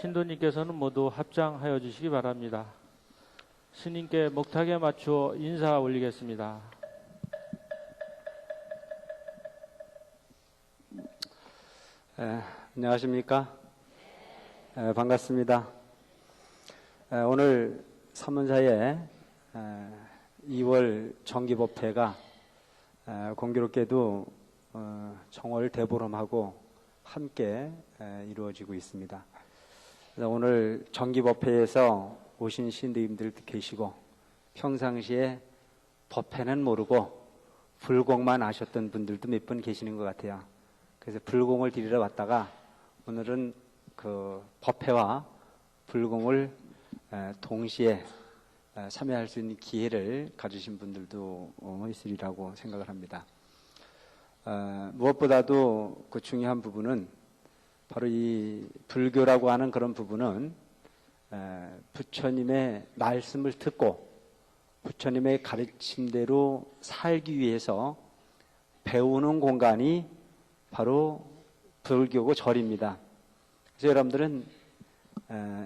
신도님께서는 모두 합장하여 주시기 바랍니다. 스님께 목탁에 맞추어 인사 올리겠습니다. 안녕하십니까? 반갑습니다. 오늘 사문사의 2월 정기법회가 공교롭게도 정월 대보름하고 함께 이루어지고 있습니다. 오늘 정기법회에서 오신 신도님들도 계시고 평상시에 법회는 모르고 불공만 아셨던 분들도 몇 분 계시는 것 같아요. 그래서 불공을 드리러 왔다가 오늘은 그 법회와 불공을 동시에 참여할 수 있는 기회를 가지신 분들도 있으리라고 생각을 합니다. 무엇보다도 그 중요한 부분은 바로 이 불교라고 하는 그런 부분은 부처님의 말씀을 듣고 부처님의 가르침대로 살기 위해서 배우는 공간이 바로 불교고 절입니다. 그래서 여러분들은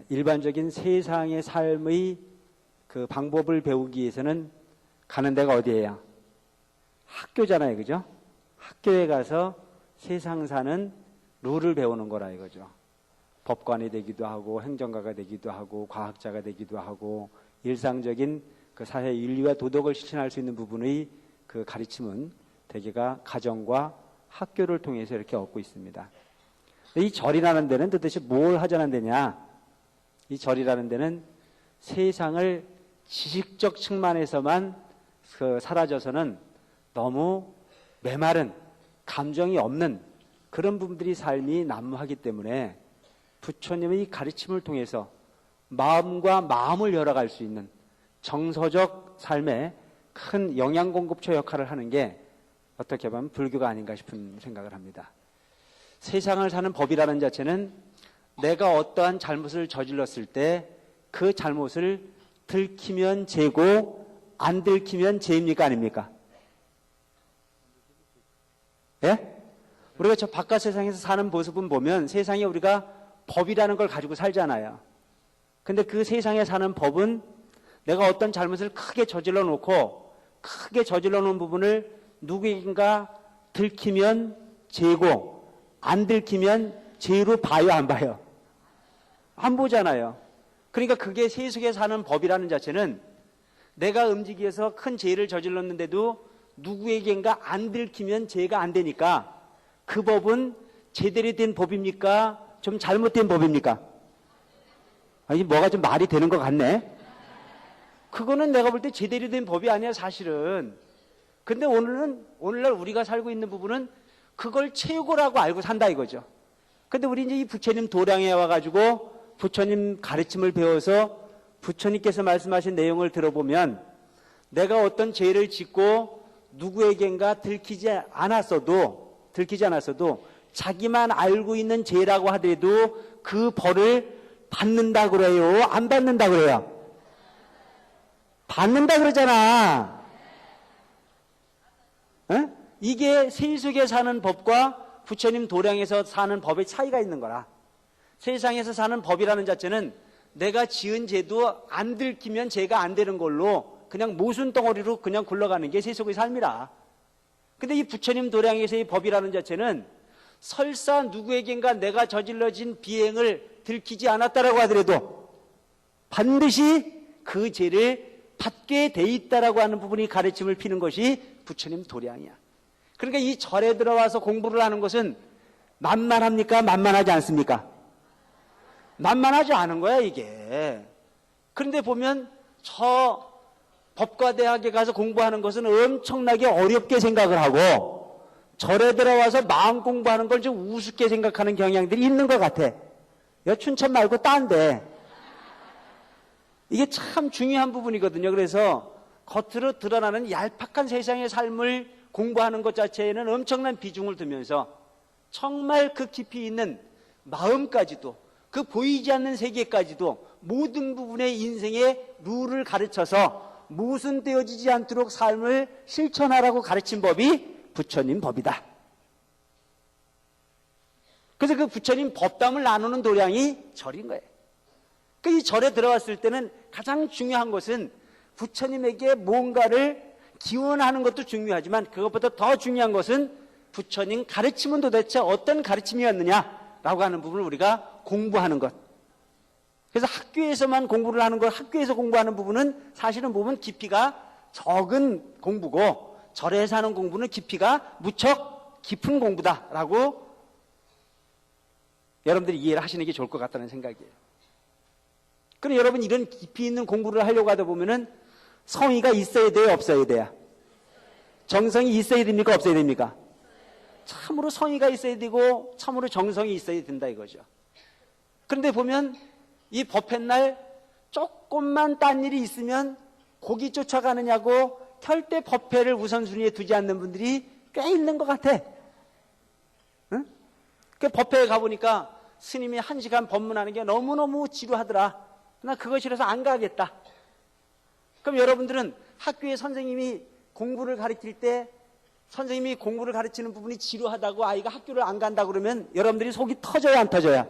일반적인 세상의 삶의 그 방법을 배우기 위해서는 가는 데가 어디예요? 학교잖아요, 그죠? 학교에 가서 세상 사는 룰을 배우는 거라 이거죠. 법관이 되기도 하고 행정가가 되기도 하고 과학자가 되기도 하고 일상적인 그 사회 윤리와 도덕을 실천할 수 있는 부분의 그 가르침은 대개가 가정과 학교를 통해서 이렇게 얻고 있습니다. 이 절이라는 데는 도대체 뭘 하자는 데냐? 이 절이라는 데는 세상을 지식적 측면에서만 사라져서는 너무 메마른 감정이 없는 그런 분들이 삶이 난무하기 때문에 부처님의 가르침을 통해서 마음과 마음을 열어갈 수 있는 정서적 삶에 큰 영양공급처 역할을 하는 게 어떻게 보면 불교가 아닌가 싶은 생각을 합니다. 세상을 사는 법이라는 자체는 내가 어떠한 잘못을 저질렀을 때 그 잘못을 들키면 죄고 안 들키면 죄입니까 아닙니까? 예? 우리가 저 바깥 세상에서 사는 모습은 보면 세상에 우리가 법이라는 걸 가지고 살잖아요. 근데 그 세상에 사는 법은 내가 어떤 잘못을 크게 저질러 놓고 크게 저질러 놓은 부분을 누구인가 들키면 죄고 안 들키면 죄로 봐요 안 봐요? 안 보잖아요. 그러니까 그게 세속에 사는 법이라는 자체는 내가 움직여서 큰 죄를 저질렀는데도 누구에겐가 안 들키면 죄가 안 되니까 그 법은 제대로 된 법입니까? 좀 잘못된 법입니까? 아니 뭐가 좀 말이 되는 것 같네. 그거는 내가 볼 때 제대로 된 법이 아니야 사실은. 근데 오늘날 우리가 살고 있는 부분은 그걸 최고라고 알고 산다 이거죠. 근데 우리 이제 이 부처님 도량에 와가지고 부처님 가르침을 배워서 부처님께서 말씀하신 내용을 들어보면 내가 어떤 죄를 짓고 누구에겐가 들키지 않았어도 자기만 알고 있는 죄라고 하더라도 그 벌을 받는다 그래요? 안 받는다 그래요? 받는다 그러잖아. 에? 이게 세속에 사는 법과 부처님 도량에서 사는 법의 차이가 있는 거라. 세상에서 사는 법이라는 자체는 내가 지은 죄도 안 들키면 죄가 안 되는 걸로 그냥 모순덩어리로 그냥 굴러가는 게 세속의 삶이라. 근데 이 부처님 도량에서의 법이라는 자체는 설사 누구에겐가 내가 저질러진 비행을 들키지 않았다라고 하더라도 반드시 그 죄를 받게 돼 있다라고 하는 부분이 가르침을 피는 것이 부처님 도량이야. 그러니까 이 절에 들어와서 공부를 하는 것은 만만합니까? 만만하지 않습니까? 만만하지 않은 거야 이게. 그런데 보면 저 법과대학에 가서 공부하는 것은 엄청나게 어렵게 생각을 하고 절에 들어와서 마음 공부하는 걸 좀 우습게 생각하는 경향들이 있는 것 같아. 춘천 말고 딴데. 이게 참 중요한 부분이거든요. 그래서 겉으로 드러나는 얄팍한 세상의 삶을 공부하는 것 자체에는 엄청난 비중을 두면서 정말 그 깊이 있는 마음까지도 그 보이지 않는 세계까지도 모든 부분의 인생의 룰을 가르쳐서 모순되어지지 않도록 삶을 실천하라고 가르친 법이 부처님 법이다. 그래서 그 부처님 법담을 나누는 도량이 절인 거예요. 이 절에 들어갔을 때는 가장 중요한 것은 부처님에게 뭔가를 기원하는 것도 중요하지만 그것보다 더 중요한 것은 부처님 가르침은 도대체 어떤 가르침이었느냐라고 하는 부분을 우리가 공부하는 것. 그래서 학교에서만 공부를 하는 것, 학교에서 공부하는 부분은 사실은 보면 깊이가 적은 공부고 절에서 하는 공부는 깊이가 무척 깊은 공부다라고 여러분들이 이해를 하시는 게 좋을 것 같다는 생각이에요. 그럼 여러분 이런 깊이 있는 공부를 하려고 하다 보면은 성의가 있어야 돼요, 없어야 돼요? 정성이 있어야 됩니까, 없어야 됩니까? 참으로 성의가 있어야 되고 참으로 정성이 있어야 된다 이거죠. 그런데 보면 이 법회 날 조금만 딴 일이 있으면 고기 쫓아가느냐고 절대 법회를 우선순위에 두지 않는 분들이 꽤 있는 것 같아. 응? 그 법회에 가보니까 스님이 1시간 법문하는 게 너무너무 지루하더라. 나 그거 싫어서 안 가겠다. 그럼 여러분들은 학교에 선생님이 공부를 가르칠 때 선생님이 공부를 가르치는 부분이 지루하다고 아이가 학교를 안 간다 그러면 여러분들이 속이 터져야 안 터져야?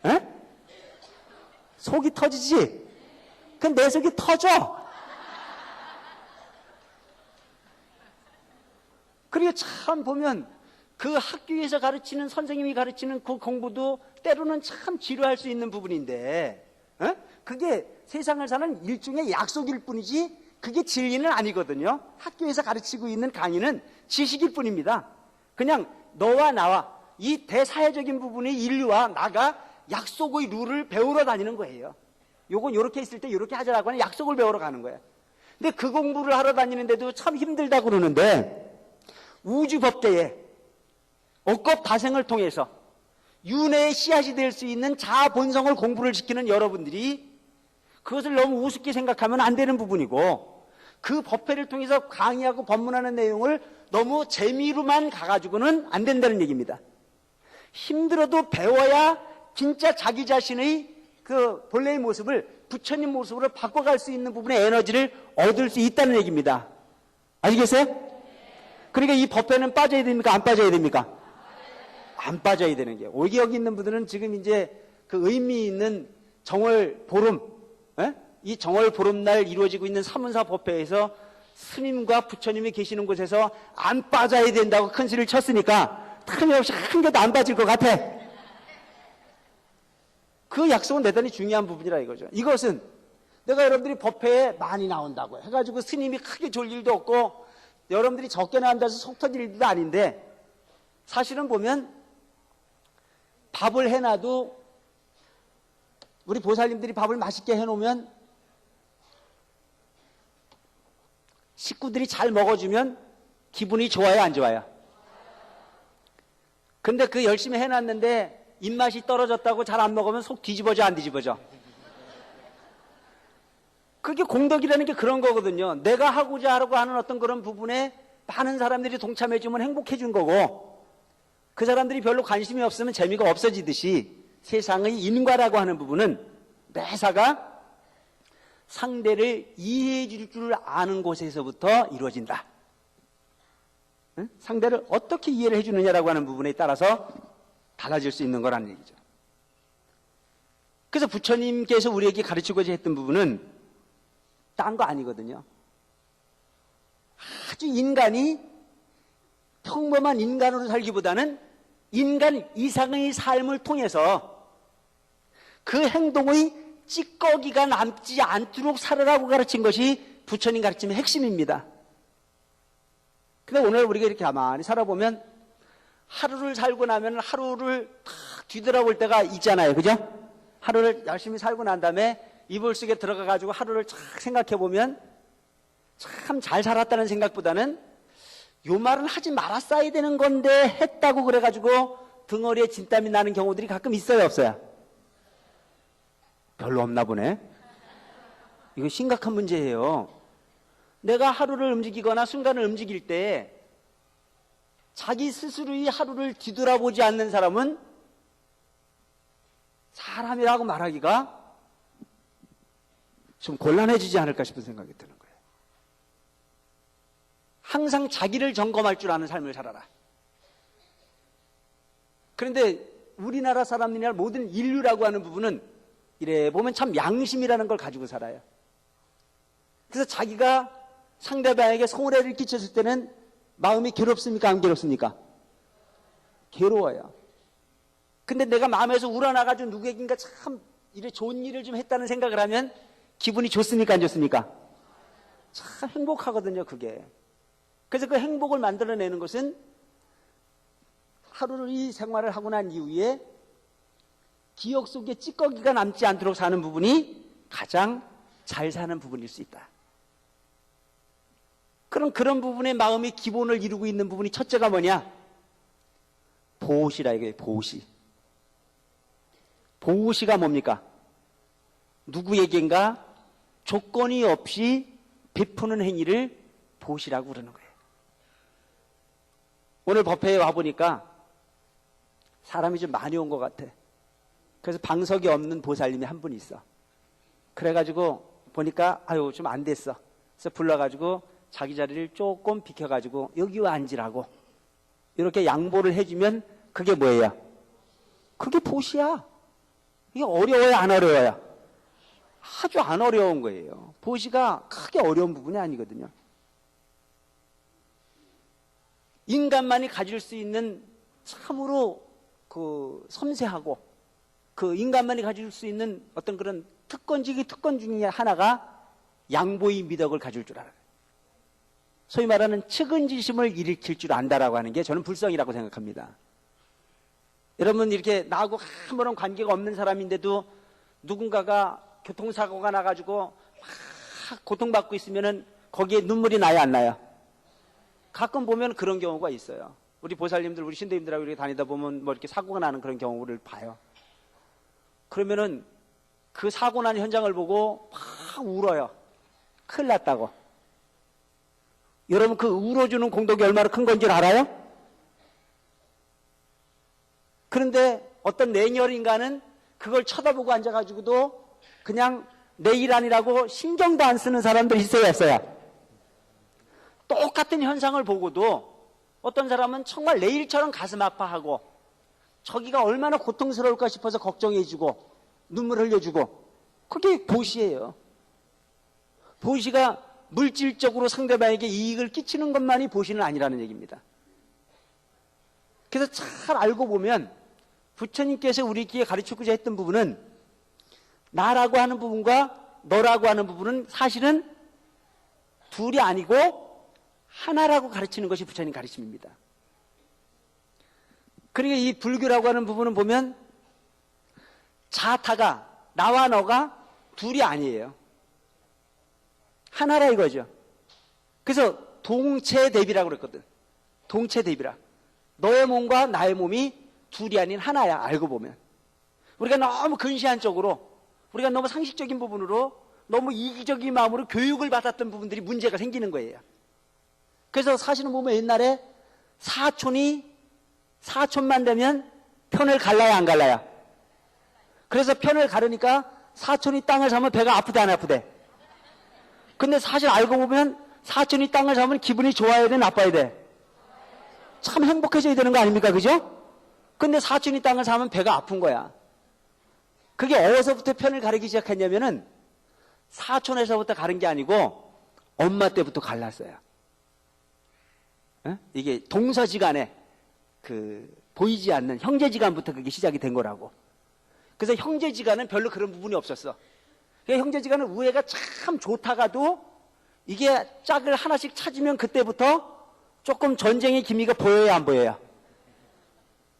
에? 속이 터지지? 그럼 내 속이 터져. 그리고 참 보면 그 학교에서 가르치는 선생님이 가르치는 그 공부도 때로는 참 지루할 수 있는 부분인데 그게 세상을 사는 일종의 약속일 뿐이지 그게 진리는 아니거든요. 학교에서 가르치고 있는 강의는 지식일 뿐입니다. 그냥 너와 나와 이 대사회적인 부분의 인류와 나가 약속의 룰을 배우러 다니는 거예요. 요건 요렇게 있을 때 요렇게 하자라고 하는 약속을 배우러 가는 거예요. 근데 그 공부를 하러 다니는데도 참 힘들다고 그러는데 우주법계에 억겁다생을 통해서 윤회의 씨앗이 될 수 있는 자아 본성을 공부를 시키는 여러분들이 그것을 너무 우습게 생각하면 안 되는 부분이고 그 법회를 통해서 강의하고 법문하는 내용을 너무 재미로만 가가지고는 안 된다는 얘기입니다. 힘들어도 배워야 진짜 자기 자신의 그 본래의 모습을 부처님 모습으로 바꿔갈 수 있는 부분의 에너지를 얻을 수 있다는 얘기입니다. 아시겠어요? 그러니까 이 법회는 빠져야 됩니까? 안 빠져야 됩니까? 안 빠져야 되는 게. 오기 여기 있는 분들은 지금 이제 그 의미 있는 정월 보름, 이 정월 보름날 이루어지고 있는 사문사 법회에서 스님과 부처님이 계시는 곳에서 안 빠져야 된다고 큰 소리를 쳤으니까 틀림없이 한 개도 안 빠질 것 같아. 그 약속은 대단히 중요한 부분이라 이거죠. 이것은 내가 여러분들이 법회에 많이 나온다고 해가지고 스님이 크게 졸 일도 없고 여러분들이 적게 나온다고 해서 속 터질 일도 아닌데 사실은 보면 밥을 해놔도 우리 보살님들이 밥을 맛있게 해놓으면 식구들이 잘 먹어주면 기분이 좋아요, 안 좋아요? 근데 그 열심히 해놨는데 입맛이 떨어졌다고 잘 안 먹으면 속 뒤집어져, 안 뒤집어져? 그게 공덕이라는 게 그런 거거든요. 내가 하고자 하려고 하는 어떤 그런 부분에 많은 사람들이 동참해주면 행복해진 거고 그 사람들이 별로 관심이 없으면 재미가 없어지듯이 세상의 인과라고 하는 부분은 매사가 상대를 이해해 줄 줄 아는 곳에서부터 이루어진다. 응? 상대를 어떻게 이해를 해주느냐라고 하는 부분에 따라서 달라질 수 있는 거라는 얘기죠. 그래서 부처님께서 우리에게 가르치고자 했던 부분은 딴 거 아니거든요. 아주 인간이 평범한 인간으로 살기보다는 인간 이상의 삶을 통해서 그 행동의 찌꺼기가 남지 않도록 살아라고 가르친 것이 부처님 가르침의 핵심입니다. 근데 오늘 우리가 이렇게 가만히 살아보면 하루를 살고 나면 하루를 탁 뒤돌아볼 때가 있잖아요. 그죠? 하루를 열심히 살고 난 다음에 이불 속에 들어가가지고 하루를 쫙 생각해보면 참 잘 살았다는 생각보다는 요 말은 하지 말았어야 되는 건데 했다고 그래가지고 등어리에 진땀이 나는 경우들이 가끔 있어요, 없어요? 별로 없나 보네. 이거 심각한 문제예요. 내가 하루를 움직이거나 순간을 움직일 때 자기 스스로의 하루를 뒤돌아보지 않는 사람은 사람이라고 말하기가 좀 곤란해지지 않을까 싶은 생각이 드는 거예요. 항상 자기를 점검할 줄 아는 삶을 살아라. 그런데 우리나라 사람이나 모든 인류라고 하는 부분은 이래 보면 참 양심이라는 걸 가지고 살아요. 그래서 자기가 상대방에게 손해를 끼쳤을 때는 마음이 괴롭습니까? 안 괴롭습니까? 괴로워요. 근데 내가 마음에서 우러나가지고 누구에겐가 참 이래 좋은 일을 좀 했다는 생각을 하면 기분이 좋습니까? 안 좋습니까? 참 행복하거든요, 그게. 그래서 그 행복을 만들어내는 것은 하루를 이 생활을 하고 난 이후에 기억 속에 찌꺼기가 남지 않도록 사는 부분이 가장 잘 사는 부분일 수 있다. 그런 부분의 마음의 기본을 이루고 있는 부분이 첫째가 뭐냐? 보호시라 이거예요. 보호시. 보호시가 뭡니까? 누구에겐가 조건이 없이 베푸는 행위를 보호시라고 그러는 거예요. 오늘 법회에 와보니까 사람이 좀 많이 온 것 같아. 그래서 방석이 없는 보살님이 한 분 있어. 그래가지고 보니까 아유 좀 안 됐어. 그래서 불러가지고 자기 자리를 조금 비켜가지고 여기 와 앉으라고 이렇게 양보를 해주면 그게 뭐예요? 그게 보시야. 이게 어려워요? 안 어려워요? 아주 안 어려운 거예요. 보시가 크게 어려운 부분이 아니거든요. 인간만이 가질 수 있는 참으로 그 섬세하고 그 인간만이 가질 수 있는 어떤 그런 특권 중에 하나가 양보의 미덕을 가질 줄 알아요. 소위 말하는 측은지심을 일으킬 줄 안다라고 하는 게 저는 불성이라고 생각합니다. 여러분 이렇게 나하고 아무런 관계가 없는 사람인데도 누군가가 교통사고가 나가지고 막 고통받고 있으면은 거기에 눈물이 나요, 안 나요? 가끔 보면 그런 경우가 있어요. 우리 보살님들, 우리 신도님들하고 이렇게 다니다 보면 뭐 이렇게 사고가 나는 그런 경우를 봐요. 그러면은 그 사고 난 현장을 보고 막 울어요. 큰일 났다고. 여러분 그 울어주는 공덕이 얼마나 큰 건지 알아요? 그런데 어떤 내녀인가는 그걸 쳐다보고 앉아가지고도 그냥 내 일 아니라고 신경도 안 쓰는 사람들이 있어요, 없어요? 똑같은 현상을 보고도 어떤 사람은 정말 내 일처럼 가슴 아파하고 저기가 얼마나 고통스러울까 싶어서 걱정해주고 눈물 흘려주고 그게 보시예요. 보시가 물질적으로 상대방에게 이익을 끼치는 것만이 보시는 아니라는 얘기입니다. 그래서 잘 알고 보면 부처님께서 우리에게 가르치고자 했던 부분은 나라고 하는 부분과 너라고 하는 부분은 사실은 둘이 아니고 하나라고 가르치는 것이 부처님 가르침입니다. 그러니까 이 불교라고 하는 부분은 보면 자타가 나와 너가 둘이 아니에요. 하나라 이거죠. 그래서 동체대비라고 그랬거든. 동체대비라. 너의 몸과 나의 몸이 둘이 아닌 하나야, 알고 보면. 우리가 너무 근시한 쪽으로, 우리가 너무 상식적인 부분으로, 너무 이기적인 마음으로 교육을 받았던 부분들이 문제가 생기는 거예요. 그래서 사실은 보면 옛날에 사촌만 되면 편을 갈라야 안 갈라야? 그래서 편을 가르니까 사촌이 땅을 사면 배가 아프대 안 아프대? 근데 사실 알고 보면 사촌이 땅을 사면 기분이 좋아야 돼, 나빠야 돼? 참 행복해져야 되는 거 아닙니까? 그죠? 근데 사촌이 땅을 사면 배가 아픈 거야. 그게 어디서부터 편을 가르기 시작했냐면은 사촌에서부터 가른 게 아니고 엄마 때부터 갈랐어요. 에? 이게 동서지간에 보이지 않는 형제지간부터 그게 시작이 된 거라고. 그래서 형제지간은 별로 그런 부분이 없었어. 그러니까 형제지간은 우애가 참 좋다가도 이게 짝을 하나씩 찾으면 그때부터 조금 전쟁의 기미가 보여야 안 보여요?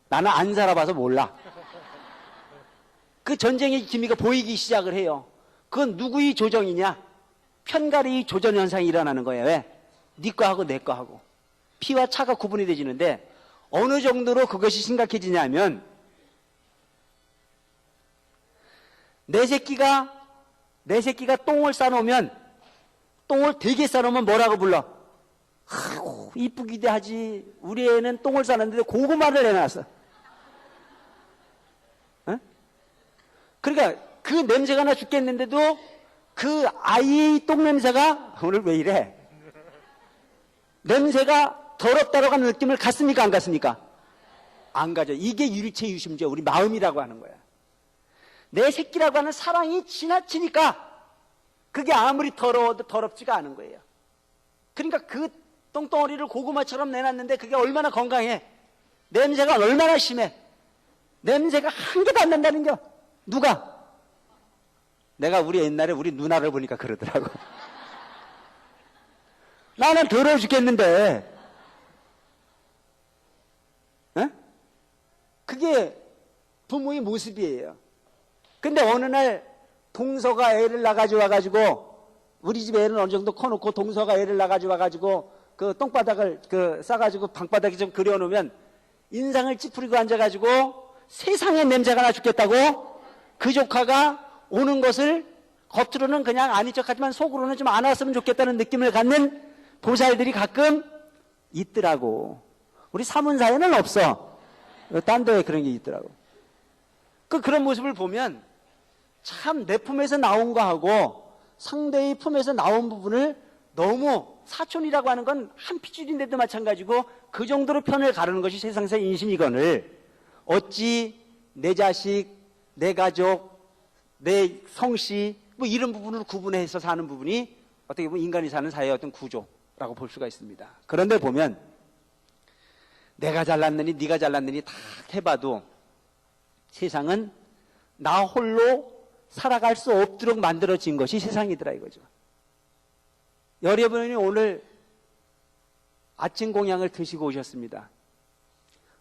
나는 안 살아봐서 몰라. 그 전쟁의 기미가 보이기 시작을 해요. 그건 누구의 조정이냐? 편가르의 조전 현상이 일어나는 거예요. 왜? 네 거 하고 내 거 하고. 피와 차가 구분이 되지는데 어느 정도로 그것이 심각해지냐면 내 새끼가 똥을 싸놓으면 똥을 되게 싸놓으면 뭐라고 불러? 아이고 이쁘기도 하지. 우리 애는 똥을 싸놨는데 고구마를 해놨어. 어? 그러니까 그 냄새가 나 죽겠는데도 그 아이의 똥 냄새가 오늘 왜 이래? 냄새가 더럽다라고 하는 느낌을 갖습니까? 안 갖습니까? 안 가져. 이게 일체 유심죄, 우리 마음이라고 하는 거야. 내 새끼라고 하는 사랑이 지나치니까 그게 아무리 더러워도 더럽지가 않은 거예요. 그러니까 그 똥덩어리를 고구마처럼 내놨는데 그게 얼마나 건강해. 냄새가 얼마나 심해. 냄새가 한 개도 안 난다는 겨. 누가? 내가 우리 옛날에 우리 누나를 보니까 그러더라고. 나는 더러워 죽겠는데. 에? 그게 부모의 모습이에요. 근데 어느 날 동서가 애를 낳아가지고 와가지고, 우리 집 애는 어느 정도 커놓고 동서가 애를 낳아가지고 와가지고 그 똥바닥을 싸가지고 방바닥에 좀 그려놓으면 인상을 찌푸리고 앉아가지고 세상에 냄새가 나 죽겠다고 그 조카가 오는 것을 겉으로는 그냥 아닌 척하지만 속으로는 좀 안 왔으면 좋겠다는 느낌을 갖는 보살들이 가끔 있더라고. 우리 사문사에는 없어. 딴 데에 그런 게 있더라고. 그런 모습을 보면 참 내 품에서 나온 거하고 상대의 품에서 나온 부분을 너무, 사촌이라고 하는 건 한 피줄인데도 마찬가지고 그 정도로 편을 가르는 것이 세상에서 인심이거늘 어찌 내 자식, 내 가족, 내 성씨 뭐 이런 부분을 구분해서 사는 부분이 어떻게 보면 인간이 사는 사회의 어떤 구조라고 볼 수가 있습니다. 그런데 보면 내가 잘났느니 네가 잘났느니 다 해봐도 세상은 나 홀로 살아갈 수 없도록 만들어진 것이 세상이더라 이거죠. 여러분이 오늘 아침 공양을 드시고 오셨습니다.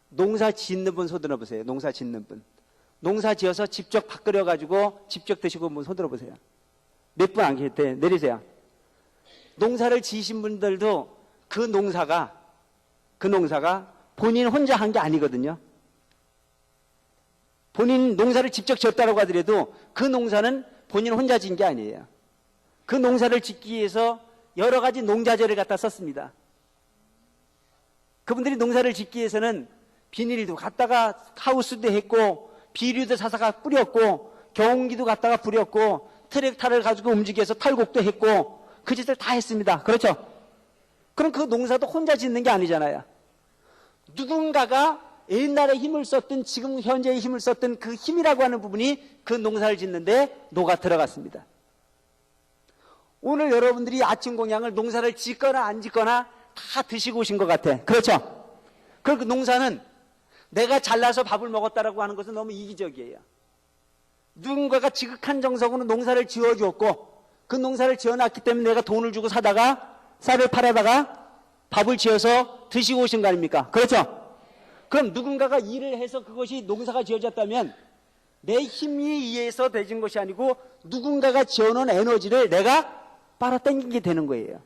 농사 짓는 분 손들어 보세요. 농사 짓는 분. 농사 지어서 직접 밥 끓여가지고 직접 드시고 온 분 손들어 보세요. 몇 분 안 계실 때 내리세요. 농사를 지으신 분들도 그 농사가 본인 혼자 한 게 아니거든요. 본인 농사를 직접 지었다고 하더라도 그 농사는 본인 혼자 지은 게 아니에요. 그 농사를 짓기 위해서 여러 가지 농자재를 갖다 썼습니다. 그분들이 농사를 짓기 위해서는 비닐도 갖다가 하우스도 했고 비료도 사사가 뿌렸고 경운기도 갖다가 뿌렸고 트랙터를 가지고 움직여서 탈곡도 했고 그 짓을 다 했습니다. 그렇죠? 그럼 그 농사도 혼자 짓는 게 아니잖아요. 누군가가 옛날에 힘을 썼던 지금 현재의 힘을 썼던 그 힘이라고 하는 부분이 그 농사를 짓는데 녹아 들어갔습니다. 오늘 여러분들이 아침 공양을 농사를 짓거나 안 짓거나 다 드시고 오신 것 같아. 그렇죠? 그 농사는 내가 잘나서 밥을 먹었다라고 하는 것은 너무 이기적이에요. 누군가가 지극한 정성으로 농사를 지어주었고 그 농사를 지어놨기 때문에 내가 돈을 주고 사다가 쌀을 팔아다가 밥을 지어서 드시고 오신 거 아닙니까? 그렇죠? 그럼 누군가가 일을 해서 그것이 농사가 지어졌다면 내 힘에 의해서 되진 것이 아니고 누군가가 지어놓은 에너지를 내가 빨아당기게 되는 거예요.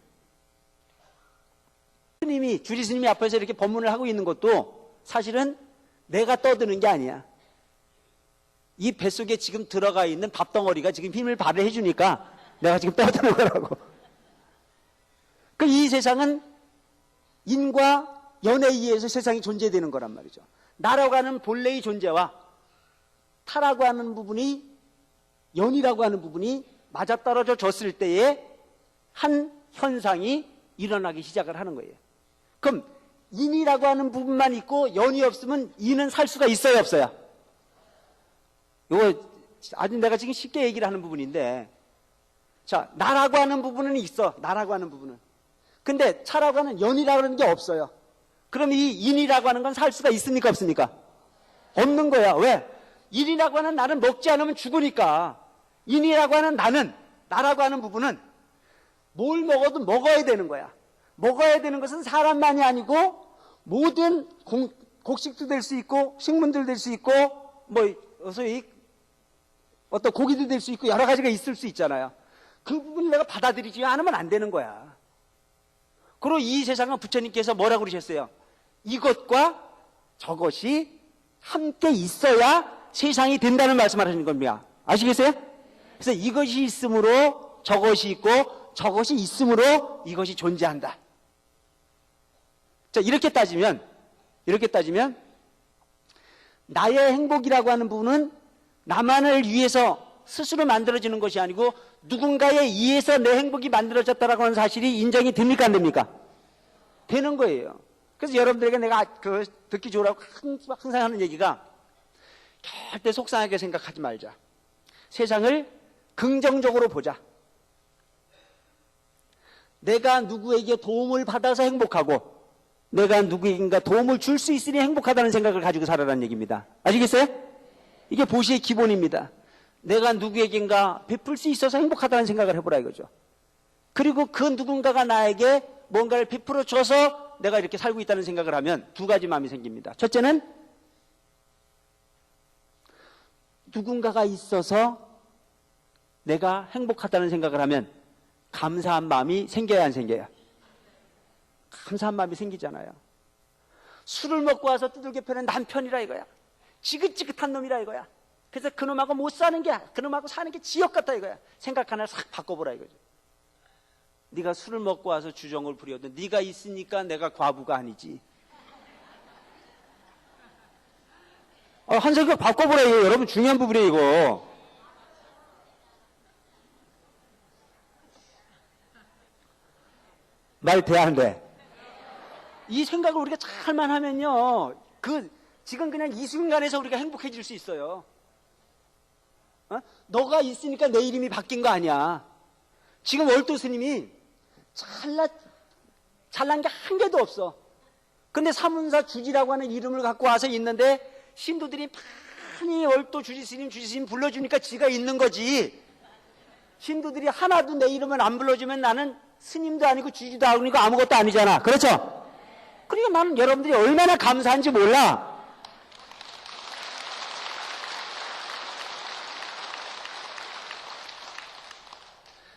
스님이, 주리스님이 앞에서 이렇게 법문을 하고 있는 것도 사실은 내가 떠드는 게 아니야. 이 뱃속에 지금 들어가 있는 밥덩어리가 지금 힘을 발휘해 주니까 내가 지금 떠드는 거라고. 이 세상은 인과 연애에 의해서 세상이 존재되는 거란 말이죠. 나라고 하는 본래의 존재와 타라고 하는 부분이, 연이라고 하는 부분이 맞아떨어져 졌을 때에 한 현상이 일어나기 시작을 하는 거예요. 그럼 인이라고 하는 부분만 있고 연이 없으면 인은 살 수가 있어요, 없어요? 이거 아주 내가 지금 쉽게 얘기를 하는 부분인데, 자, 나라고 하는 부분은 있어. 나라고 하는 부분은. 근데 차라고 하는 연이라고 하는 게 없어요. 그럼 이 인이라고 하는 건 살 수가 있습니까, 없습니까? 없는 거야. 왜? 인이라고 하는 나는 먹지 않으면 죽으니까. 인이라고 하는 나는, 나라고 하는 부분은 뭘 먹어도 먹어야 되는 거야. 먹어야 되는 것은 사람만이 아니고 모든 곡식도 될 수 있고 식물도 될 수 있고 뭐 소위 어떤 고기도 될 수 있고 여러 가지가 있을 수 있잖아요. 그 부분을 내가 받아들이지 않으면 안 되는 거야. 그리고 이 세상은 부처님께서 뭐라고 그러셨어요? 이것과 저것이 함께 있어야 세상이 된다는 말씀을 하시는 겁니다. 아시겠어요? 그래서 이것이 있으므로 저것이 있고 저것이 있으므로 이것이 존재한다. 자, 이렇게 따지면 나의 행복이라고 하는 부분은 나만을 위해서 스스로 만들어지는 것이 아니고 누군가에 의해서 내 행복이 만들어졌다라고 하는 사실이 인정이 됩니까, 안 됩니까? 되는 거예요. 그래서 여러분들에게 내가 듣기 좋으라고 항상 하는 얘기가 절대 속상하게 생각하지 말자. 세상을 긍정적으로 보자. 내가 누구에게 도움을 받아서 행복하고 내가 누구에게인가 도움을 줄 수 있으니 행복하다는 생각을 가지고 살아라는 얘기입니다. 아시겠어요? 이게 보시의 기본입니다. 내가 누구에게인가 베풀 수 있어서 행복하다는 생각을 해보라 이거죠. 그리고 그 누군가가 나에게 뭔가를 베풀어 줘서 내가 이렇게 살고 있다는 생각을 하면 두 가지 마음이 생깁니다. 첫째는 누군가가 있어서 내가 행복하다는 생각을 하면 감사한 마음이 생겨야 안 생겨요? 감사한 마음이 생기잖아요. 술을 먹고 와서 두들겨 패는 남편이라 이거야. 지긋지긋한 놈이라 이거야. 그래서 그놈하고 못 사는 게, 그놈하고 사는 게 지옥 같다 이거야. 생각 하나 싹 바꿔보라 이거죠. 네가 술을 먹고 와서 주정을 부려도 네가 있으니까 내가 과부가 아니지. 한 생각 바꿔보라 이거. 여러분 중요한 부분이에요 이거. 말 돼 안 돼? 이 생각을 우리가 잘만 하면요, 지금 그냥 이 순간에서 우리가 행복해질 수 있어요. 너가 있으니까 내 이름이 바뀐 거 아니야. 지금 월도 스님이 잘난 게 한 개도 없어. 근데 사문사 주지라고 하는 이름을 갖고 와서 있는데 신도들이 많이 월도 주지스님 불러주니까 지가 있는 거지. 신도들이 하나도 내 이름을 안 불러주면 나는 스님도 아니고 주지도 아니고 아무것도 아니잖아. 그렇죠? 그러니까 나는 여러분들이 얼마나 감사한지 몰라.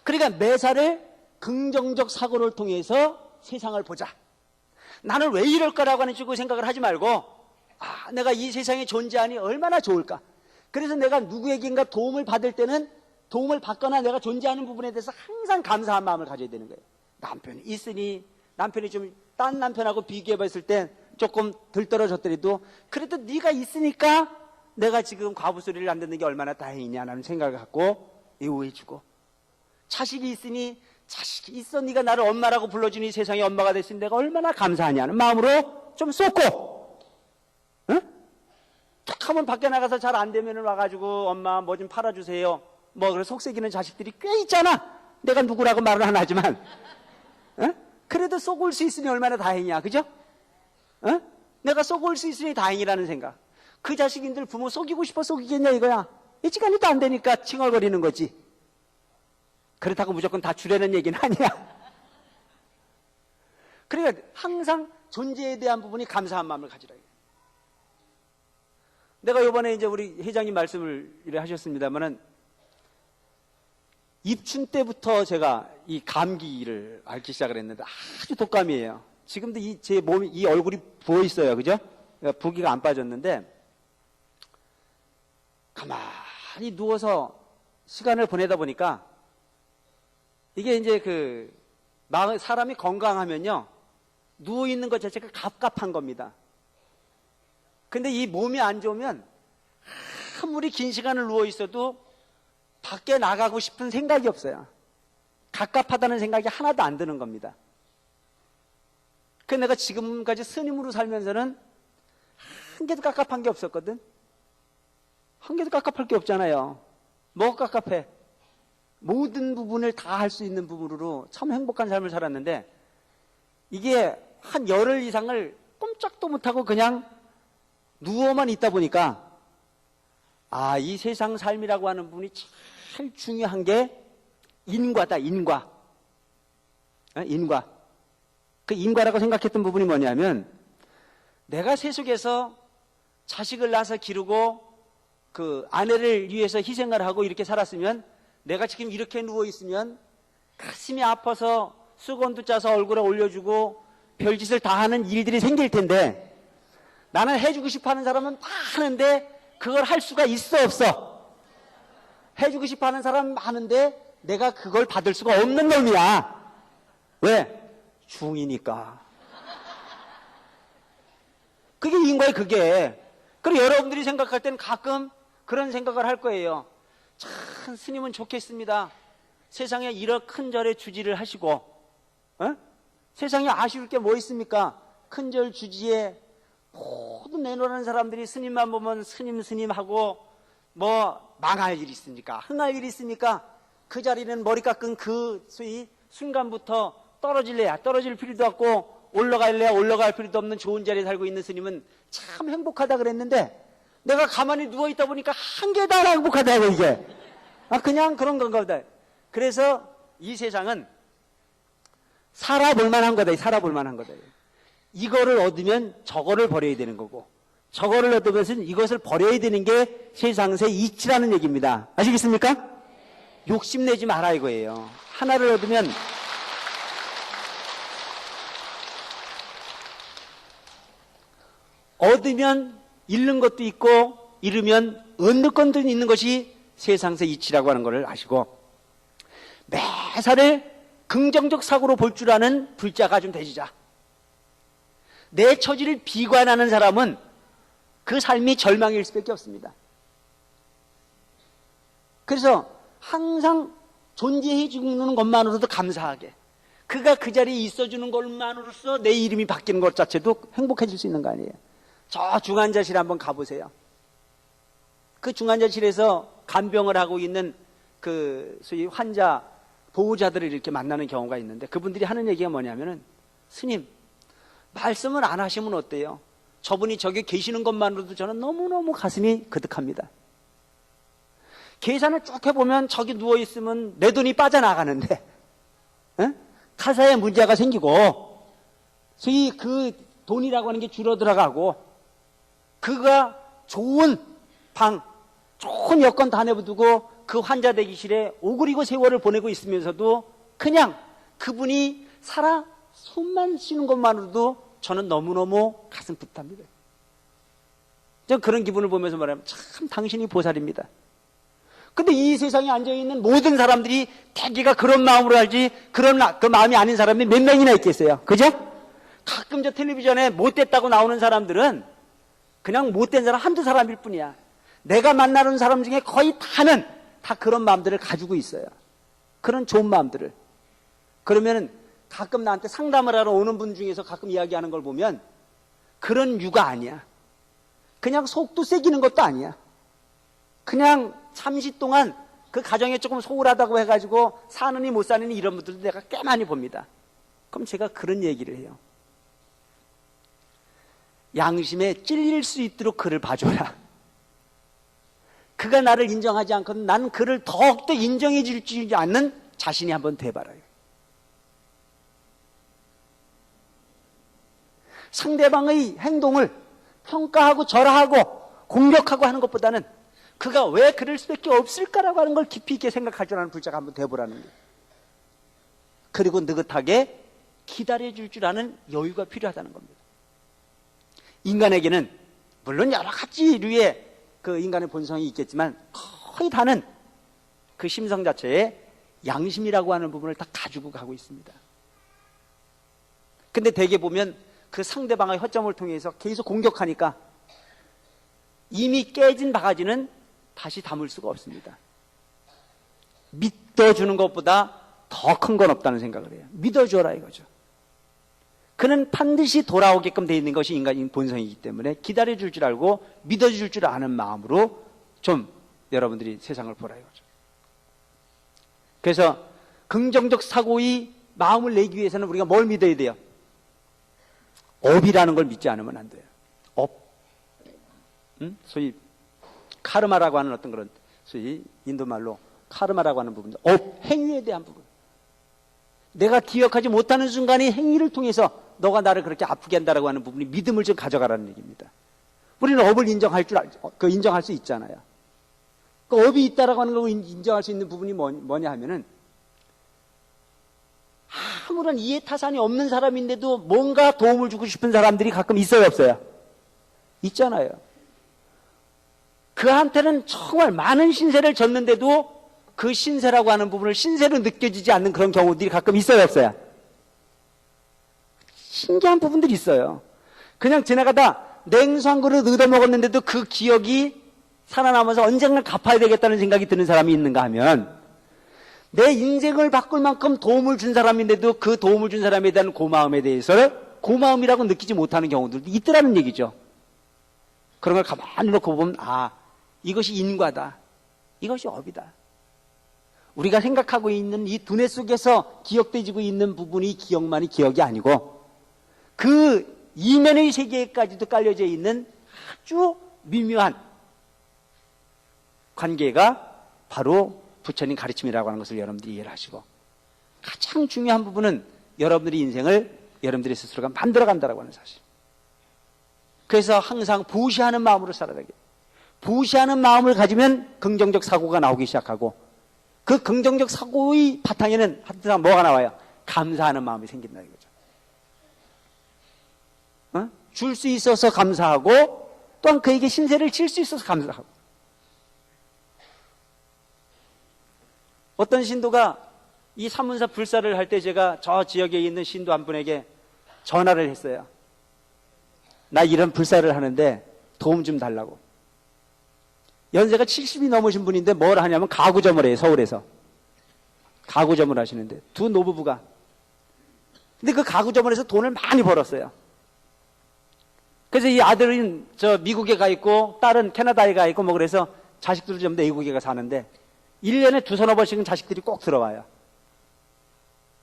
그러니까 매사를 긍정적 사고를 통해서 세상을 보자. 나는 왜 이럴까라고 하는 식으로 생각을 하지 말고, 내가 이 세상에 존재하니 얼마나 좋을까. 그래서 내가 누구에게인가 도움을 받을 때는 도움을 받거나 내가 존재하는 부분에 대해서 항상 감사한 마음을 가져야 되는 거예요. 남편이 있으니, 남편이 좀 딴 남편하고 비교해 봤을 때 조금 들떨어졌더라도 그래도 네가 있으니까 내가 지금 과부 소리를 안 듣는 게 얼마나 다행이냐라는 생각을 갖고 애호해주고, 자식이 있으니 자식이 있어 네가 나를 엄마라고 불러주니 세상에 엄마가 됐으니 내가 얼마나 감사하냐는 마음으로 좀 쏟고, 응? 딱 하면 밖에 나가서 잘 안 되면 와가지고 엄마 뭐 좀 팔아주세요. 뭐 그래 속색이는 자식들이 꽤 있잖아. 내가 누구라고 말은 안 하지만, 응? 그래도 쏘고 올 수 있으니 얼마나 다행이야. 그죠? 응? 내가 쏘고 올 수 있으니 다행이라는 생각. 그 자식인들 부모 속이고 싶어 속이겠냐 이거야. 이 시간이 또 안 되니까 칭얼거리는 거지. 그렇다고 무조건 다 주려는 얘기는 아니야. 그러니까 항상 존재에 대한 부분이 감사한 마음을 가지라. 내가 이번에 이제 우리 회장님 말씀을 이래 하셨습니다만은 입춘 때부터 제가 이 감기를 앓기 시작을 했는데 아주 독감이에요. 지금도 제 몸이, 이 얼굴이 부어 있어요. 그죠? 부기가 안 빠졌는데 가만히 누워서 시간을 보내다 보니까 이게 이제 사람이 건강하면요, 누워있는 것 자체가 갑갑한 겁니다. 근데 이 몸이 안 좋으면 아무리 긴 시간을 누워있어도 밖에 나가고 싶은 생각이 없어요. 갑갑하다는 생각이 하나도 안 드는 겁니다. 그래서 내가 지금까지 스님으로 살면서는 한 개도 갑갑한 게 없었거든. 한 개도 갑갑할 게 없잖아요. 뭐가 갑갑해? 모든 부분을 다 할 수 있는 부분으로 참 행복한 삶을 살았는데, 이게 한 열흘 이상을 꼼짝도 못하고 그냥 누워만 있다 보니까 이 세상 삶이라고 하는 부분이 제일 중요한 게 인과다. 인과. 그 인과라고 생각했던 부분이 뭐냐면, 내가 세속에서 자식을 낳아서 기르고 그 아내를 위해서 희생을 하고 이렇게 살았으면, 내가 지금 이렇게 누워있으면 가슴이 아파서 수건도 짜서 얼굴에 올려주고 별짓을 다 하는 일들이 생길 텐데, 나는 해주고 싶어하는 사람은 다 하는데 그걸 할 수가 있어 없어? 해주고 싶어하는 사람은 많은데 내가 그걸 받을 수가 없는 놈이야. 왜? 중이니까. 그게 인과예요. 그게. 그리고 여러분들이 생각할 때는 가끔 그런 생각을 할 거예요. 참 스님은 좋겠습니다. 세상에 이런 큰 절에 주지를 하시고, 세상에 아쉬울 게 뭐 있습니까? 큰절 주지에 모든 내놓으라는 사람들이 스님만 보면 스님 하고 뭐 망할 일이 있습니까? 흥할 일이 있습니까? 그 자리는 머리 깎은 그 소위 순간부터 떨어질래야 떨어질 필요도 없고 올라갈래야 올라갈 필요도 없는 좋은 자리에 살고 있는 스님은 참 행복하다 그랬는데 내가 가만히 누워있다 보니까 한계다 행복하다고 이게. 그냥 그런 건가 보다. 그래서 이 세상은 살아볼 만한 거다. 살아볼 만한 거다. 이거를 얻으면 저거를 버려야 되는 거고 저거를 얻으면 이것을 버려야 되는 게 세상세 이치라는 얘기입니다. 아시겠습니까? 욕심내지 마라 이거예요. 하나를 얻으면 잃는 것도 있고 잃으면 얻는 것도 있는 것이 세상세 이치라고 하는 것을 아시고 매사를 긍정적 사고로 볼 줄 아는 불자가 좀 되시자. 내 처지를 비관하는 사람은 그 삶이 절망일 수밖에 없습니다. 그래서 항상 존재해 주는 것만으로도 감사하게 그가 그 자리에 있어주는 것만으로서 내 이름이 바뀌는 것 자체도 행복해질 수 있는 거 아니에요. 저 중환자실 한번 가보세요. 그 중환자실에서 간병을 하고 있는 그 소위 환자 보호자들을 이렇게 만나는 경우가 있는데 그분들이 하는 얘기가 뭐냐면은 스님 말씀을 안 하시면 어때요? 저분이 저기 계시는 것만으로도 저는 너무너무 가슴이 그득합니다. 계산을 쭉 해보면 저기 누워있으면 내 돈이 빠져나가는데 카사에 문제가 생기고 소위 그 돈이라고 하는 게 줄어들어가고 그가 좋은 방 좋은 여건 다 내두고 그 환자 대기실에 오그리고 세월을 보내고 있으면서도 그냥 그분이 살아 숨만 쉬는 것만으로도 저는 너무너무 가슴 붓답니다. 저 그런 기분을 보면서 말하면 참 당신이 보살입니다. 근데 이 세상에 앉아있는 모든 사람들이 대개가 그런 마음으로 알지 그 마음이 아닌 사람이 몇 명이나 있겠어요. 그죠? 가끔 저 텔레비전에 못됐다고 나오는 사람들은 그냥 못된 사람 한두 사람일 뿐이야. 내가 만나는 사람 중에 거의 다는 다 그런 마음들을 가지고 있어요. 그런 좋은 마음들을. 그러면은 가끔 나한테 상담을 하러 오는 분 중에서 가끔 이야기하는 걸 보면 그런 유가 아니야. 그냥 속도 새기는 것도 아니야. 그냥 잠시 동안 그 가정에 조금 소홀하다고 해가지고 사느니 못 사느니 이런 분들도 내가 꽤 많이 봅니다. 그럼 제가 그런 얘기를 해요. 양심에 찔릴 수 있도록 그를 봐줘라. 그가 나를 인정하지 않거든 나는 그를 더욱더 인정해 주지 않는 자신이 한번 돼봐라. 상대방의 행동을 평가하고 절하하고 공격하고 하는 것보다는 그가 왜 그럴 수밖에 없을까라고 하는 걸 깊이 있게 생각할 줄 아는 불자가 한번 돼보라는 거예요. 그리고 느긋하게 기다려줄 줄 아는 여유가 필요하다는 겁니다. 인간에게는 물론 여러 가지 류의 그 인간의 본성이 있겠지만 거의 다는 그 심성 자체에 양심이라고 하는 부분을 다 가지고 가고 있습니다. 근데 대개 보면 그 상대방의 허점을 통해서 계속 공격하니까 이미 깨진 바가지는 다시 담을 수가 없습니다. 믿어주는 것보다 더 큰 건 없다는 생각을 해요. 믿어줘라 이거죠. 그는 반드시 돌아오게끔 되어 있는 것이 인간의 본성이기 때문에 기다려줄 줄 알고 믿어줄 줄 아는 마음으로 좀 여러분들이 세상을 보라 이거죠. 그래서 긍정적 사고의 마음을 내기 위해서는 우리가 뭘 믿어야 돼요? 업이라는 걸 믿지 않으면 안 돼요. 업. 소위 카르마라고 하는 어떤 그런 소위 인도말로 카르마라고 하는 부분, 업, 행위에 대한 부분. 내가 기억하지 못하는 순간에 행위를 통해서 너가 나를 그렇게 아프게 한다라고 하는 부분이 믿음을 좀 가져가라는 얘기입니다. 우리는 업을 인정할 수 있잖아요. 그 업이 있다라고 하는 걸 인정할 수 있는 부분이 뭐냐 하면은 아무런 이해타산이 없는 사람인데도 뭔가 도움을 주고 싶은 사람들이 가끔 있어요, 없어요? 있잖아요. 그한테는 정말 많은 신세를 졌는데도 그 신세라고 하는 부분을 신세로 느껴지지 않는 그런 경우들이 가끔 있어요, 없어요? 신기한 부분들이 있어요. 그냥 지나가다 냉수 한 그릇 얻어먹었는데도 그 기억이 살아남아서 언젠가 갚아야 되겠다는 생각이 드는 사람이 있는가 하면 내 인생을 바꿀 만큼 도움을 준 사람인데도 그 도움을 준 사람에 대한 고마움에 대해서 고마움이라고 느끼지 못하는 경우들도 있더라는 얘기죠. 그런 걸 가만히 놓고 보면 이것이 인과다. 이것이 업이다. 우리가 생각하고 있는 이 두뇌 속에서 기억되지고 있는 부분이 기억만이 기억이 아니고 그 이면의 세계까지도 깔려져 있는 아주 미묘한 관계가 바로 부처님 가르침이라고 하는 것을 여러분들이 이해를 하시고, 가장 중요한 부분은 여러분들의 인생을 여러분들의 스스로가 만들어간다고 하는 사실. 그래서 항상 보시하는 마음으로 살아가게. 보시하는 마음을 가지면 긍정적 사고가 나오기 시작하고, 그 긍정적 사고의 바탕에는 항상 뭐가 나와요? 감사하는 마음이 생긴다는 거죠. 줄 수 있어서 감사하고, 또한 그에게 신세를 질 수 있어서 감사하고. 어떤 신도가 이 사문사 불사를 할 때 제가 저 지역에 있는 신도 한 분에게 전화를 했어요. 나 이런 불사를 하는데 도움 좀 달라고. 연세가 70이 넘으신 분인데 뭘 하냐면 가구점을 해요. 서울에서. 가구점을 하시는데 두 노부부가. 근데 그 가구점을 해서 돈을 많이 벌었어요. 그래서 이 아들은 저 미국에 가 있고 딸은 캐나다에 가 있고 뭐 그래서 자식들을 전부 다 외국에 가 사는데 1년에 두서너 번씩은 자식들이 꼭 들어와요.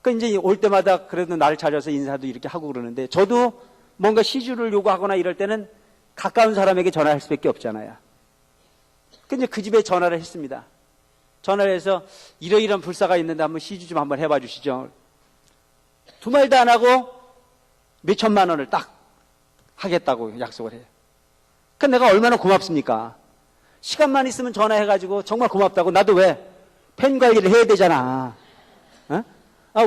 그 이제 올 때마다 그래도 나를 찾아서 인사도 이렇게 하고 그러는데, 저도 뭔가 시주를 요구하거나 이럴 때는 가까운 사람에게 전화할 수밖에 없잖아요. 근데 그 집에 전화를 했습니다. 전화를 해서 이러이러한 불사가 있는데 한번 시주 좀 한번 해봐 주시죠. 두 말도 안 하고 몇 천만 원을 딱 하겠다고 약속을 해요. 그 내가 얼마나 고맙습니까? 시간만 있으면 전화해가지고 정말 고맙다고. 나도 왜? 팬 관리를 해야 되잖아.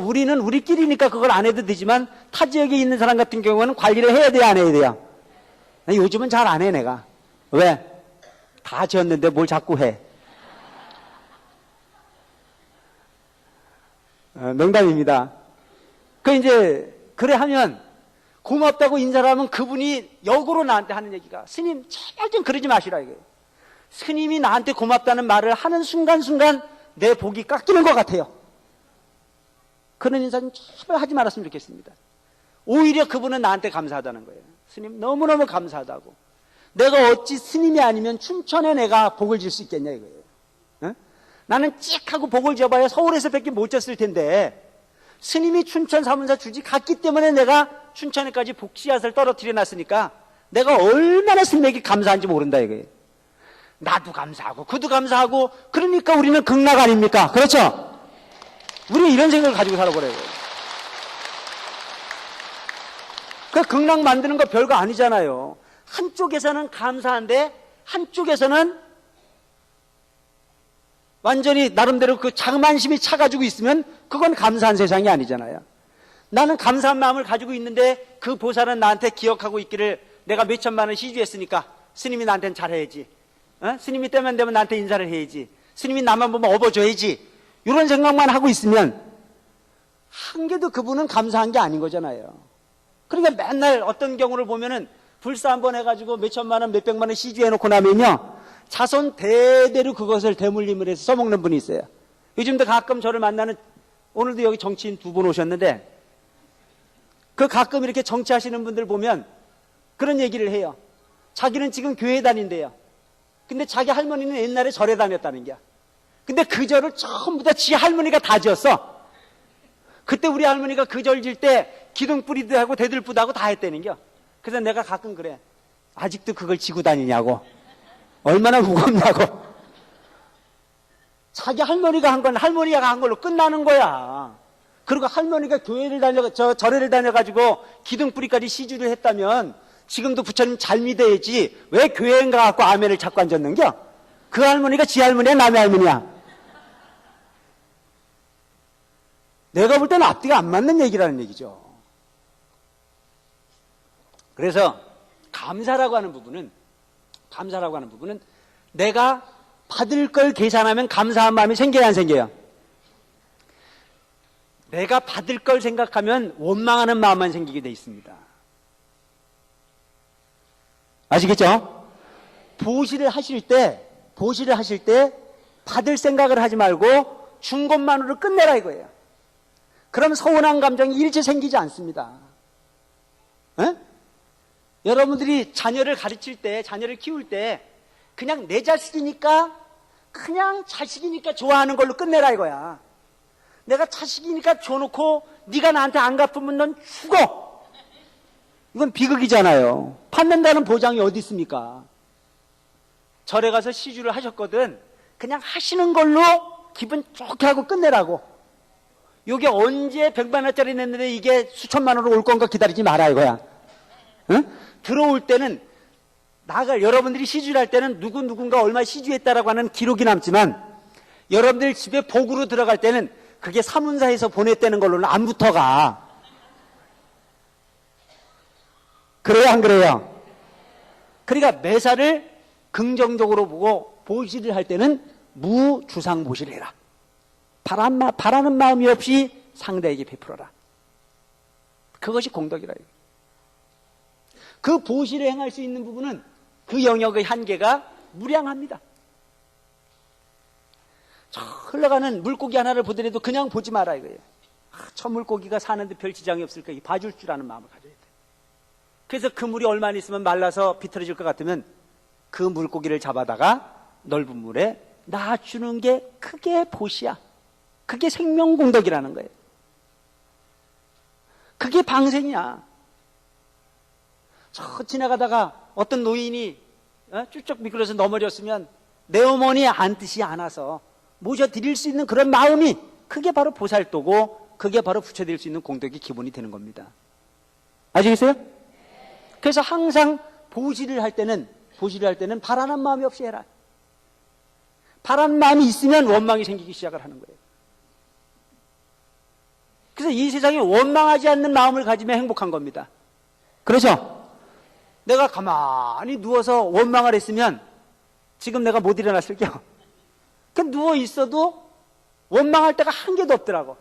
우리는 우리끼리니까 그걸 안 해도 되지만 타 지역에 있는 사람 같은 경우는 관리를 해야 돼요, 안 해야 돼요? 요즘은 잘 안 해, 내가. 왜? 다 지었는데 뭘 자꾸 해. 농담입니다. 그래 하면 고맙다고 인사를 하면 그분이 역으로 나한테 하는 얘기가, 스님 제발 좀 그러지 마시라 이거예요. 스님이 나한테 고맙다는 말을 하는 순간순간 내 복이 깎이는 것 같아요. 그런 인사는 제발 하지 말았으면 좋겠습니다. 오히려 그분은 나한테 감사하다는 거예요. 스님 너무너무 감사하다고. 내가 어찌 스님이 아니면 춘천에 내가 복을 질 수 있겠냐 이거예요. 나는 찍 하고 복을 줘봐야 서울에서 밖에 못 졌을 텐데, 스님이 춘천 사문사 주지 갔기 때문에 내가 춘천에까지 복씨앗을 떨어뜨려 놨으니까 내가 얼마나 스님에게 감사한지 모른다 이거예요. 나도 감사하고 그도 감사하고, 그러니까 우리는 극락 아닙니까? 그렇죠? 우리는 이런 생각을 가지고 살아버려요. 그 극락 만드는 거 별거 아니잖아요. 한쪽에서는 감사한데 한쪽에서는 완전히 나름대로 그 자만심이 차가지고 있으면 그건 감사한 세상이 아니잖아요. 나는 감사한 마음을 가지고 있는데 그 보살은 나한테 기억하고 있기를 내가 몇 천만 원 시주했으니까 스님이 나한테는 잘해야지. 스님이 때만 되면 나한테 인사를 해야지. 스님이 나만 보면 업어줘야지. 이런 생각만 하고 있으면 한 개도 그분은 감사한 게 아닌 거잖아요. 그러니까 맨날 어떤 경우를 보면은 불사 한번 해가지고 몇 천만 원, 몇 백만 원 시주해놓고 나면요, 자손 대대로 그것을 대물림을 해서 써먹는 분이 있어요. 요즘도 가끔 저를 만나는, 오늘도 여기 정치인 두 분 오셨는데, 그 가끔 이렇게 정치하시는 분들 보면 그런 얘기를 해요. 자기는 지금 교회 다닌대요. 근데 자기 할머니는 옛날에 절에 다녔다는 거야. 근데 그 절을 전부 다 지 할머니가 다 지었어. 그때 우리 할머니가 그 절 질 때 기둥 뿌리도 하고 대들보도 하고 다 했다는 겨. 그래서 내가 가끔 그래. 아직도 그걸 지고 다니냐고. 얼마나 무겁냐고. 자기 할머니가 한 건 할머니가 한 걸로 끝나는 거야. 그리고 할머니가 절에를 다녀가지고 기둥 뿌리까지 시주를 했다면 지금도 부처님 잘 믿어야지. 왜 교회에 가갖고 아멘을 자꾸 앉았는겨? 그 할머니가 지 할머니야, 남의 할머니야? 내가 볼 때는 앞뒤가 안 맞는 얘기라는 얘기죠. 그래서 감사라고 하는 부분은 내가 받을 걸 계산하면 감사한 마음이 생겨야 안 생겨요? 내가 받을 걸 생각하면 원망하는 마음만 생기게 돼 있습니다. 아시겠죠? 보시를 하실 때 받을 생각을 하지 말고 준 것만으로 끝내라 이거예요. 그럼 서운한 감정이 일체 생기지 않습니다. 에? 여러분들이 자녀를 가르칠 때, 자녀를 키울 때 그냥 내 자식이니까, 그냥 자식이니까 좋아하는 걸로 끝내라 이거야. 내가 자식이니까 줘놓고 네가 나한테 안 갚으면 넌 죽어. 이건 비극이잖아요. 받는다는 보장이 어디 있습니까? 절에 가서 시주를 하셨거든. 그냥 하시는 걸로 기분 좋게 하고 끝내라고. 이게 언제 100만 원짜리 냈는데 이게 수천만 원으로 올 건가 기다리지 마라 이거야. 응? 들어올 때는 여러분들이 시주를 할 때는 누군가 얼마 시주했다라고 하는 기록이 남지만, 여러분들 집에 복으로 들어갈 때는 그게 사문사에서 보냈다는 걸로는 안 붙어가. 그래요, 안 그래요? 그러니까 매사를 긍정적으로 보고 보시를 할 때는 무주상보시를 해라. 바라는 마음이 없이 상대에게 베풀어라. 그것이 공덕이라. 그 보시를 행할 수 있는 부분은 그 영역의 한계가 무량합니다. 저 흘러가는 물고기 하나를 보더라도 그냥 보지 마라 이거예요. 저 물고기가 사는데 별 지장이 없을까, 봐줄 줄 아는 마음을 가져야 돼. 그래서 그 물이 얼마나 있으면 말라서 비틀어질 것 같으면 그 물고기를 잡아다가 넓은 물에 놔주는 게 그게 보시야. 그게 생명공덕이라는 거예요. 그게 방생이야. 저 지나가다가 어떤 노인이 쭈쩍 미끄러서 넘어졌으면 내 어머니 안뜻이 않아서 모셔드릴 수 있는 그런 마음이, 그게 바로 보살도고 그게 바로 부처드릴 수 있는 공덕의 기본이 되는 겁니다. 아시겠어요? 그래서 항상 보시를 할 때는 바라는 마음이 없이 해라. 바라는 마음이 있으면 원망이 생기기 시작을 하는 거예요. 그래서 이 세상에 원망하지 않는 마음을 가지면 행복한 겁니다. 그렇죠? 내가 가만히 누워서 원망을 했으면 지금 내가 못 일어났을게요. 그 누워 있어도 원망할 때가 한 개도 없더라고.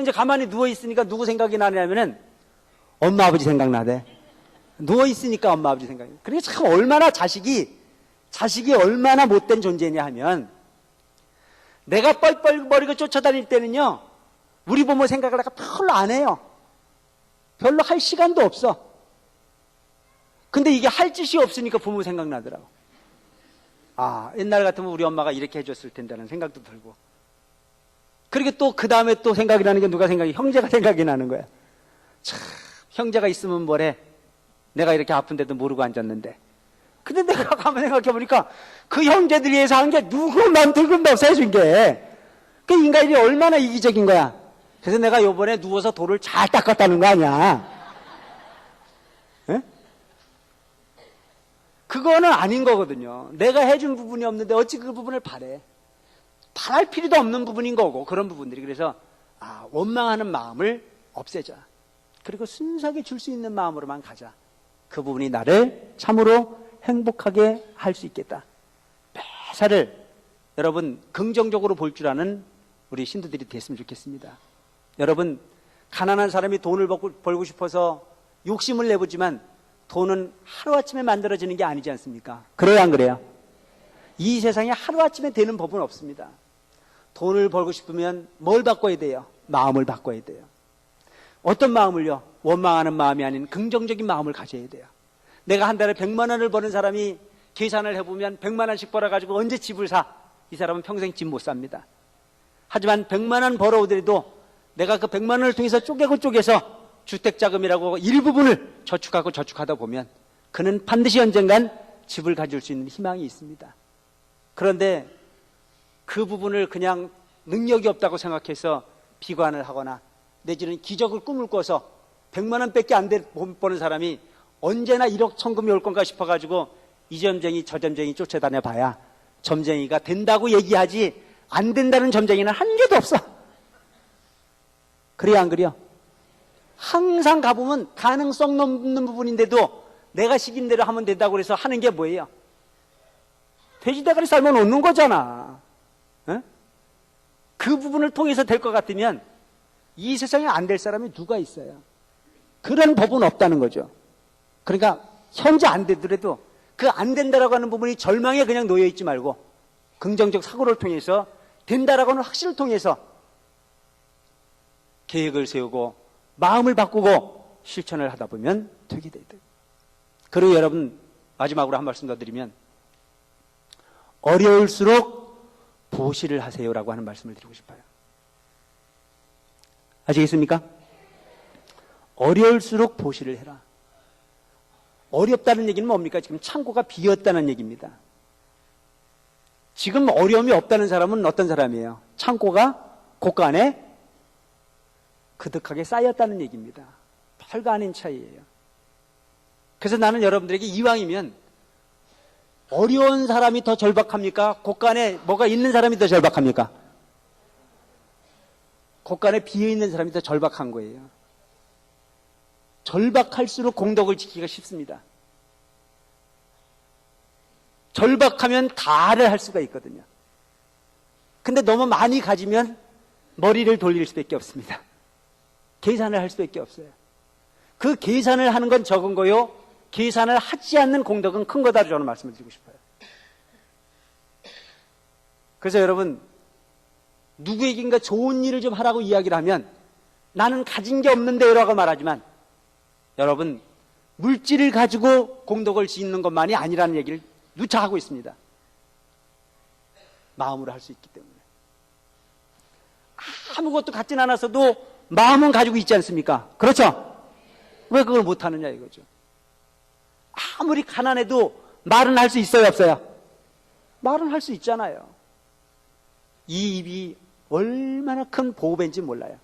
이제 가만히 누워 있으니까 누구 생각이 나냐면은 엄마 아버지 생각나대. 누워 있으니까 엄마 아버지 생각이. 그러니까 참 얼마나 자식이 얼마나 못된 존재냐 하면, 내가 뻘뻘거리고 쫓아다닐 때는요, 우리 부모 생각을 내가 별로 안 해요. 별로 할 시간도 없어. 근데 이게 할 짓이 없으니까 부모 생각나더라고. 아, 옛날 같으면 우리 엄마가 이렇게 해줬을 텐데라는 생각도 들고. 그리고 또 그 다음에 또 생각이 나는 게 형제가 생각이 나는 거야. 참, 형제가 있으면 뭐래. 내가 이렇게 아픈데도 모르고 앉았는데. 근데 내가 가만 생각해보니까 그 형제들이 위해서 한 게 누구만큼도 없어 해준 게. 그 인간이 얼마나 이기적인 거야. 그래서 내가 요번에 누워서 돌을 잘 닦았다는 거 아니야. 에? 그거는 아닌 거거든요. 내가 해준 부분이 없는데 어찌 그 부분을 바래. 바랄 필요도 없는 부분인 거고, 그런 부분들이. 그래서 원망하는 마음을 없애자. 그리고 순수하게 줄 수 있는 마음으로만 가자. 그 부분이 나를 참으로 행복하게 할 수 있겠다. 매사를 여러분 긍정적으로 볼 줄 아는 우리 신도들이 됐으면 좋겠습니다. 여러분, 가난한 사람이 돈을 벌고 싶어서 욕심을 내보지만 돈은 하루아침에 만들어지는 게 아니지 않습니까? 그래요, 안 그래요? 이 세상에 하루아침에 되는 법은 없습니다. 돈을 벌고 싶으면 뭘 바꿔야 돼요? 마음을 바꿔야 돼요. 어떤 마음을요? 원망하는 마음이 아닌 긍정적인 마음을 가져야 돼요. 내가 한 달에 100만 원을 버는 사람이 계산을 해보면 100만 원씩 벌어가지고 언제 집을 사? 이 사람은 평생 집 못 삽니다. 하지만 100만 원 벌어오더라도 내가 그 100만 원을 통해서 쪼개서 주택자금이라고 일부분을 저축하다 보면 그는 반드시 언젠간 집을 가질 수 있는 희망이 있습니다. 그런데 그 부분을 그냥 능력이 없다고 생각해서 비관을 하거나 내지는 기적을 꿈을 꿔서 100만 원밖에 안 버는 사람이 언제나 1억 천금이 올 건가 싶어가지고 이 점쟁이 저 점쟁이 쫓아다녀 봐야 점쟁이가 된다고 얘기하지, 안 된다는 점쟁이는 한 개도 없어. 그래요, 안 그래요? 항상 가보면 가능성 넘는 부분인데도 내가 시킨 대로 하면 된다고 그래서 하는 게 뭐예요? 돼지대가리 삶아 놓는 거잖아. 에? 그 부분을 통해서 될 것 같으면 이 세상에 안 될 사람이 누가 있어요? 그런 법은 없다는 거죠. 그러니까 현재 안 되더라도 그 안 된다라고 하는 부분이 절망에 그냥 놓여 있지 말고 긍정적 사고를 통해서 된다라고 하는 확신을 통해서 계획을 세우고 마음을 바꾸고 실천을 하다 보면 되게 돼요. 그리고 여러분 마지막으로 한 말씀 더 드리면 어려울수록 보시를 하세요라고 하는 말씀을 드리고 싶어요. 아시겠습니까? 어려울수록 보시를 해라. 어렵다는 얘기는 뭡니까? 지금 창고가 비었다는 얘기입니다. 지금 어려움이 없다는 사람은 어떤 사람이에요? 창고가 고간에 그득하게 쌓였다는 얘기입니다. 별거 아닌 차이예요. 그래서 나는 여러분들에게 이왕이면 어려운 사람이 더 절박합니까? 곳간에 뭐가 있는 사람이 더 절박합니까? 곳간에 비어있는 사람이 더 절박한 거예요. 절박할수록 공덕을 지키기가 쉽습니다. 절박하면 다를 할 수가 있거든요. 근데 너무 많이 가지면 머리를 돌릴 수밖에 없습니다. 계산을 할 수밖에 없어요. 그 계산을 하는 건 적은 거요. 계산을 하지 않는 공덕은 큰 거다라고 저는 말씀을 드리고 싶어요. 그래서 여러분 누구에겐가 좋은 일을 좀 하라고 이야기를 하면 나는 가진 게 없는데요라고 말하지만 여러분 물질을 가지고 공덕을 짓는 것만이 아니라는 얘기를 누차 하고 있습니다. 마음으로 할 수 있기 때문에 아무것도 갖진 않았어도 마음은 가지고 있지 않습니까? 그렇죠? 왜 그걸 못하느냐 이거죠. 아무리 가난해도 말은 할 수 있어요 없어요? 말은 할 수 있잖아요. 이 입이 얼마나 큰 보배인지 몰라요.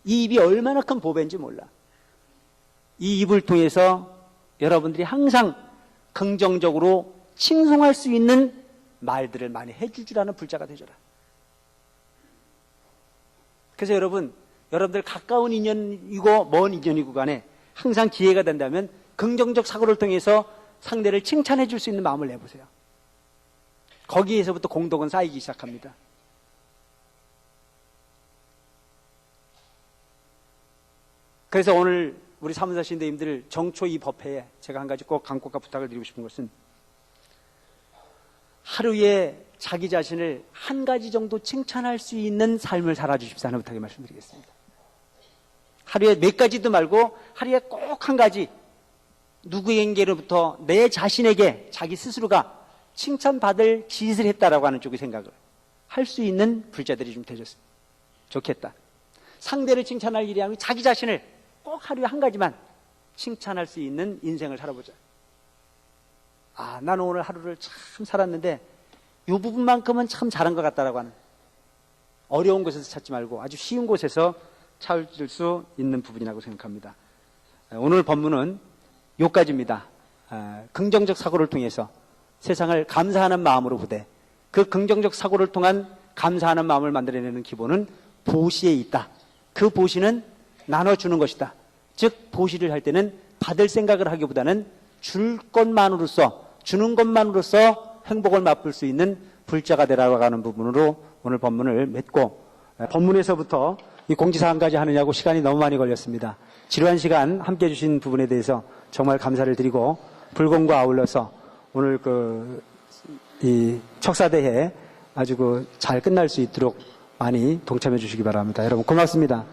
이 입이 얼마나 큰 보배인지 몰라. 이 입을 통해서 여러분들이 항상 긍정적으로 칭송할 수 있는 말들을 많이 해줄 줄 아는 불자가 되줘라. 그래서 여러분들 가까운 인연이고 먼 인연이고 간에 항상 기회가 된다면 긍정적 사고를 통해서 상대를 칭찬해 줄 수 있는 마음을 내보세요. 거기에서부터 공덕은 쌓이기 시작합니다. 그래서 오늘 우리 사무사 신도님들 정초 이 법회에 제가 한 가지 꼭 간곡한 부탁을 드리고 싶은 것은 하루에 자기 자신을 한 가지 정도 칭찬할 수 있는 삶을 살아주십사 하는 부탁을 말씀드리겠습니다. 하루에 몇 가지도 말고 하루에 꼭 한 가지 누구에게로부터 내 자신에게 자기 스스로가 칭찬받을 짓을 했다라고 하는 쪽의 생각을 할 수 있는 불자들이 좀 되셨으면 좋겠다. 상대를 칭찬할 일이 아니고 자기 자신을 꼭 하루에 한 가지만 칭찬할 수 있는 인생을 살아보자. 아, 나는 오늘 하루를 참 살았는데 이 부분만큼은 참 잘한 것 같다라고 하는 어려운 곳에서 찾지 말고 아주 쉬운 곳에서 찾을 수 있는 부분이라고 생각합니다. 오늘 본문은 요까지입니다. 긍정적 사고를 통해서 세상을 감사하는 마음으로 보되 그 긍정적 사고를 통한 감사하는 마음을 만들어내는 기본은 보시에 있다. 그 보시는 나눠주는 것이다. 즉 보시를 할 때는 받을 생각을 하기보다는 줄 것만으로써 주는 것만으로써 행복을 맛볼 수 있는 불자가 되라고 하는 부분으로 오늘 본문을 맺고 본문에서부터 이 공지사항까지 하느냐고 시간이 너무 많이 걸렸습니다. 지루한 시간 함께 해주신 부분에 대해서 정말 감사를 드리고 불공과 아울러서 오늘 이 척사대회 아주 잘 끝날 수 있도록 많이 동참해 주시기 바랍니다. 여러분 고맙습니다.